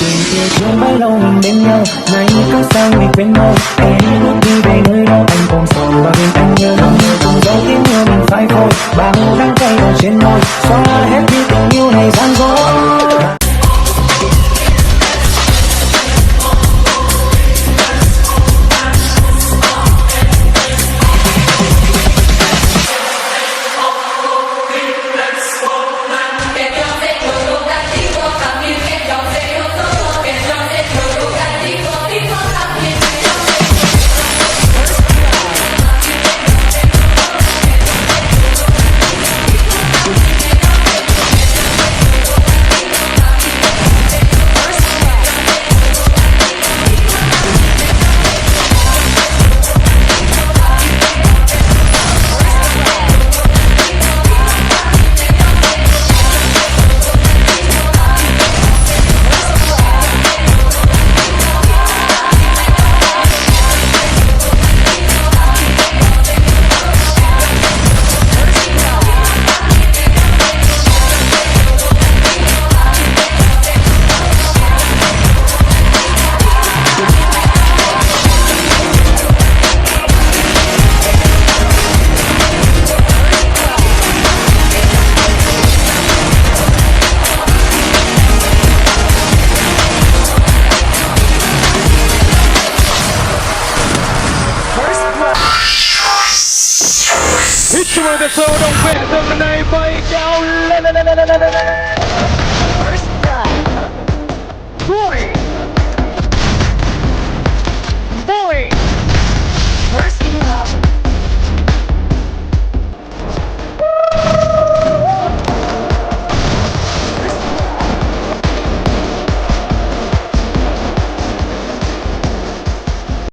Chuyện kia chưa bao lâu mình bên nhau, nay có sao người quên mau. Em bước đi về nơi đâu anh ôm sầu và bên anh nhớ. Từng dấu tiếng mưa mình phai khôi, bao đắng cay ở trên môi, xóa hết đi tình yêu này gian dối. Hit you with the soul, don't quit the name, boy, down. First blood. 40.